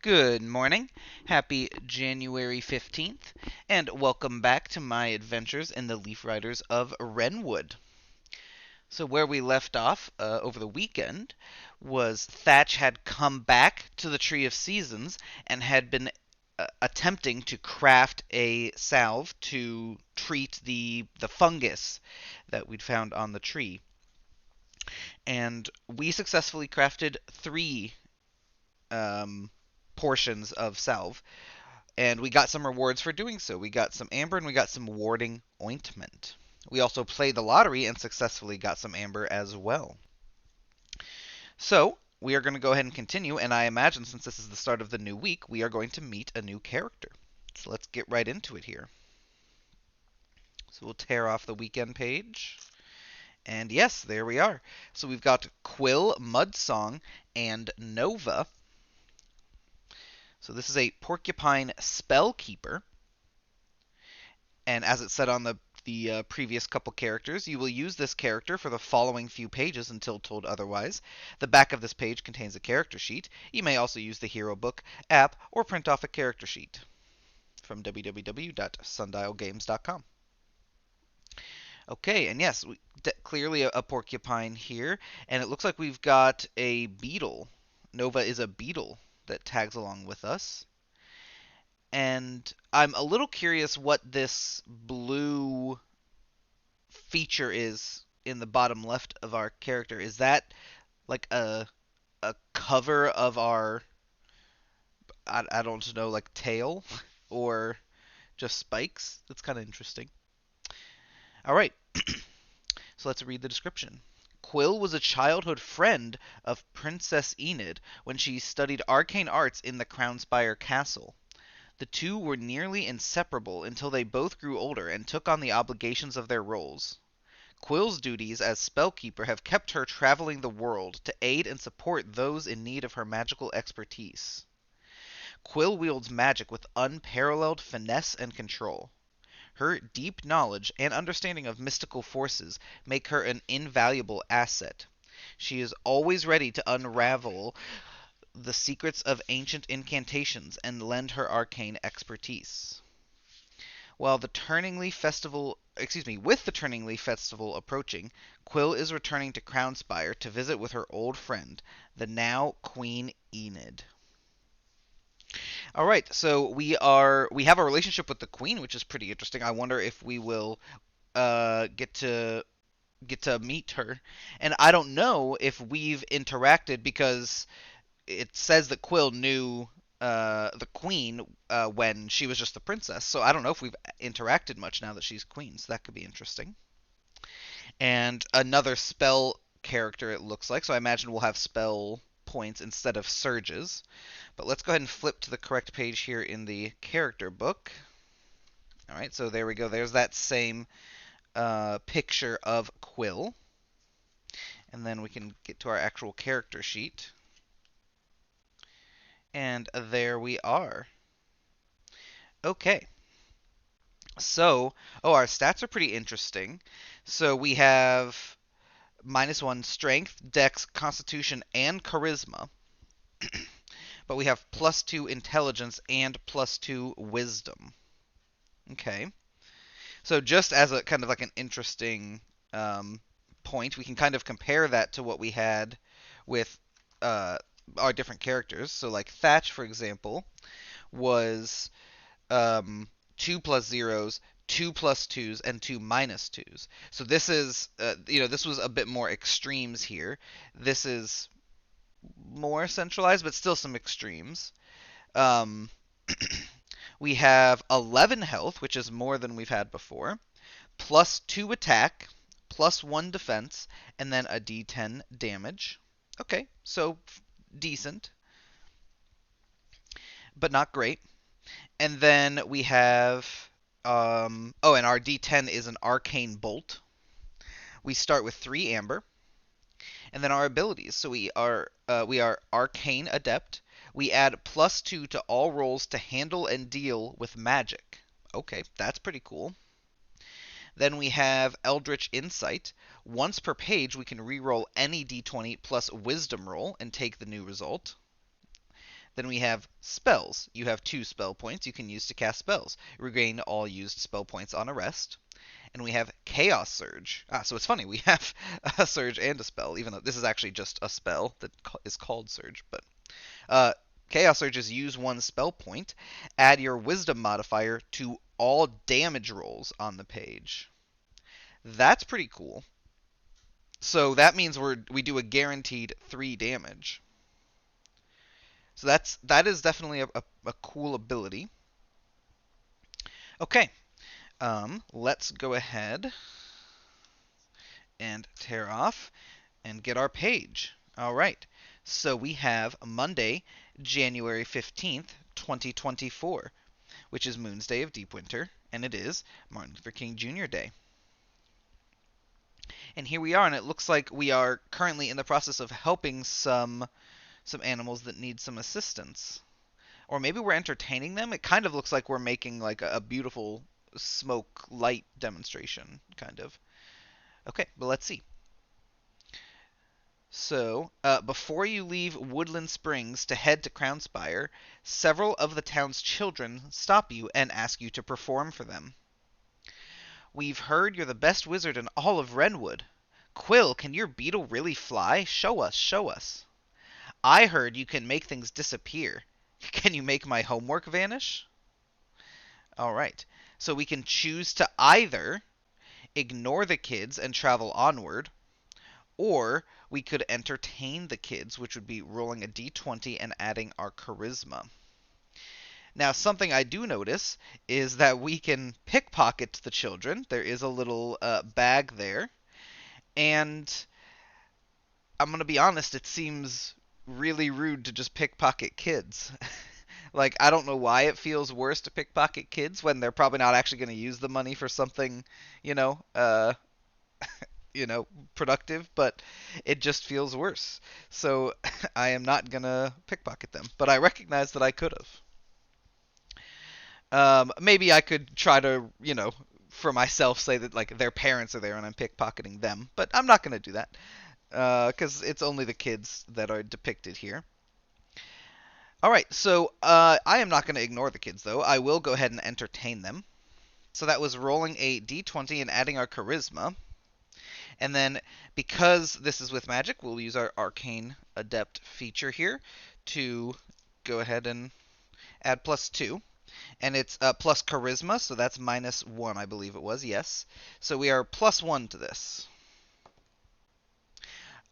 Good morning. Happy January 15th, and welcome back to my adventures in the Leaf Riders of Wrenwood. So, where we left off over the weekend was Thatch had come back to the Tree of Seasons and had been attempting to craft a salve to treat the fungus that we'd found on the tree. And we successfully crafted three um, portions of salve. And we got some rewards for doing so. We got some amber and we got some warding ointment. We also played the lottery and successfully got some amber as well. So, we are going to go ahead and continue, and I imagine since this is the start of the new week, we are going to meet a new character. So let's get right into it here. So we'll tear off the weekend page. And yes, there we are. So we've got Quill, Mudsong, and Nova. So this is a porcupine spellkeeper. And as it said on the previous couple characters, you will use this character for the following few pages until told otherwise. The back of this page contains a character sheet. You may also use the Hero Book app or print off a character sheet from www.sundialgames.com. Okay, and yes, clearly a porcupine here, and it looks like we've got a beetle. Nova is a beetle that tags along with us. And I'm a little curious what this blue feature is in the bottom left of our character. Is that like a cover of our I don't know, like tail or just spikes? That's kind of interesting. All right. So let's read the description. Quill was a childhood friend of Princess Enid when she studied arcane arts in the Crownspire Castle. The two were nearly inseparable until they both grew older and took on the obligations of their roles. Quill's duties as spellkeeper have kept her traveling the world to aid and support those in need of her magical expertise. Quill wields magic with unparalleled finesse and control. Her deep knowledge and understanding of mystical forces make her an invaluable asset. She is always ready to unravel the secrets of ancient incantations and lend her arcane expertise. With the Turning Leaf Festival approaching, Quill is returning to Crownspire to visit with her old friend, the now Queen Enid. All right, so we have a relationship with the Queen, which is pretty interesting. I wonder if we will get to meet her, and I don't know if we've interacted because it says that Quill knew the queen when she was just the princess. So I don't know if we've interacted much now that she's queen. So that could be interesting. And another spell character, it looks like. So I imagine we'll have spell points instead of surges. But let's go ahead and flip to the correct page here in the character book. All right, so there we go. There's that same picture of Quill. And then we can get to our actual character sheet. And there we are. Okay. So, our stats are pretty interesting. So we have -1 strength, dex, constitution, and charisma. But we have +2 intelligence and +2 wisdom. Okay. So just as a kind of like an interesting point, we can kind of compare that to what we had with our different characters. So like Thatch, for example, was 2 plus zeros, 2 plus twos, and 2 minus twos. So this is, this was a bit more extremes here. This is more centralized, but still some extremes. Um, we have 11 health, which is more than we've had before, +2 attack, +1 defense, and then a d10 damage. Okay, so decent, but not great. And then we have, and our D10 is an arcane bolt. We start with 3 amber, and then our abilities. So we are arcane adept. We add +2 to all rolls to handle and deal with magic. Okay, that's pretty cool. Then we have Eldritch Insight. Once per page, we can re-roll any d20 plus wisdom roll and take the new result. Then we have spells. You have 2 spell points you can use to cast spells. Regain all used spell points on a rest. And we have Chaos Surge. So it's funny, we have a Surge and a spell, even though this is actually just a spell that is called Surge. But uh, Chaos Surge is use 1 spell point, add your Wisdom modifier to all damage rolls on the page. That's pretty cool. So that means we do a guaranteed 3 damage. So that is definitely a cool ability. Okay, let's go ahead and tear off and get our page. All right. So we have Monday, January 15th, 2024, which is Moon's Day of Deep Winter, and it is Martin Luther King Jr. Day. And here we are, and it looks like we are currently in the process of helping some animals that need some assistance. Or maybe we're entertaining them. It kind of looks like we're making like a beautiful smoke light demonstration, kind of. Okay, but let's see. So, before you leave Woodland Springs to head to Crownspire, several of the town's children stop you and ask you to perform for them. We've heard you're the best wizard in all of Wrenwood. Quill, can your beetle really fly? Show us, show us. I heard you can make things disappear. Can you make my homework vanish? All right. So we can choose to either ignore the kids and travel onward, or we could entertain the kids, which would be rolling a d20 and adding our charisma. Now, something I do notice is that we can pickpocket the children. There is a little bag there. And I'm going to be honest, it seems really rude to just pickpocket kids. Like, I don't know why it feels worse to pickpocket kids when they're probably not actually going to use the money for something, you know, productive, but it just feels worse. So I am not going to pickpocket them, but I recognize that I could have. Maybe I could try to, for myself say that like their parents are there and I'm pickpocketing them, but I'm not going to do that because it's only the kids that are depicted here. All right, so I am not going to ignore the kids though. I will go ahead and entertain them. So that was rolling a d20 and adding our charisma. And then because this is with magic, we'll use our Arcane Adept feature here to go ahead and add +2. And it's plus charisma, so that's -1, I believe it was, yes. So we are +1 to this.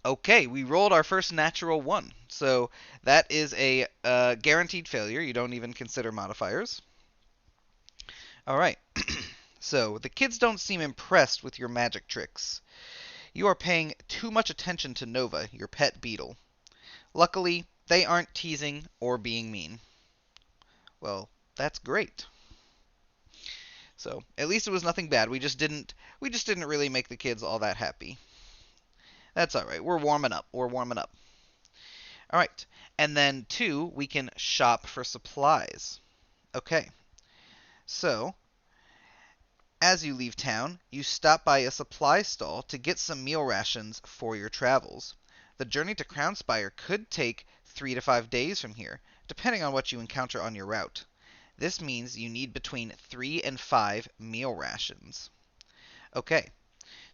Okay, we rolled our first natural 1. So that is a guaranteed failure. You don't even consider modifiers. All right. So the kids don't seem impressed with your magic tricks. You are paying too much attention to Nova, your pet beetle. Luckily, they aren't teasing or being mean. Well, that's great. So, at least it was nothing bad. We just didn't really make the kids all that happy. That's all right. We're warming up. We're warming up. All right. And then 2, we can shop for supplies. Okay. So, as you leave town, you stop by a supply stall to get some meal rations for your travels. The journey to Crownspire could take 3 to 5 days from here, depending on what you encounter on your route. This means you need between 3 and 5 meal rations. Okay,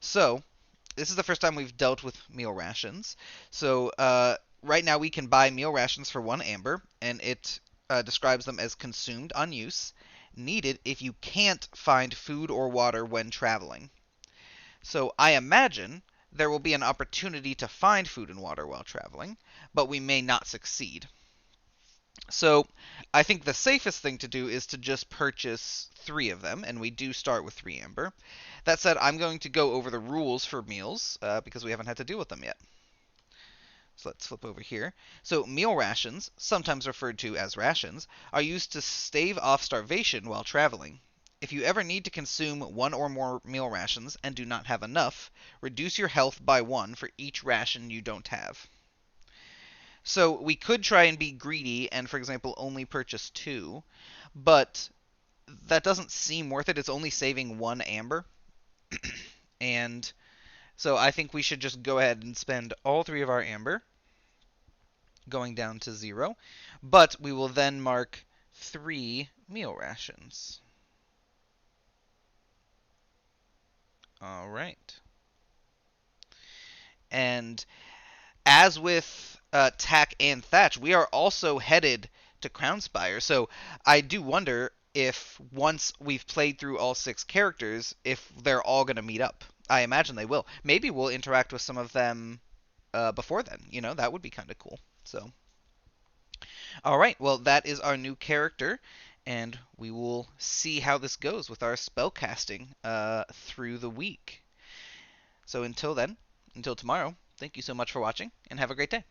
so this is the first time we've dealt with meal rations. So right now we can buy meal rations for 1 amber, and it describes them as consumed on use, needed if you can't find food or water when traveling. So I imagine there will be an opportunity to find food and water while traveling, but we may not succeed. So I think the safest thing to do is to just purchase 3 of them, and we do start with 3 amber. That said, I'm going to go over the rules for meals because we haven't had to deal with them yet. So let's flip over here. So meal rations, sometimes referred to as rations, are used to stave off starvation while traveling. If you ever need to consume 1 or more meal rations and do not have enough, reduce your health by 1 for each ration you don't have. So we could try and be greedy and, for example, only purchase 2, but that doesn't seem worth it. It's only saving 1 amber. And so I think we should just go ahead and spend all 3 of our amber. going down to 0. But we will then mark 3 meal rations. All right. And as with Tack and Thatch, we are also headed to Crownspire. So I do wonder if once we've played through all 6 characters, if they're all going to meet up. I imagine they will. Maybe we'll interact with some of them before then. That would be kind of cool. So, all right. Well, that is our new character, and we will see how this goes with our spellcasting through the week. So until then, until tomorrow, thank you so much for watching, and have a great day.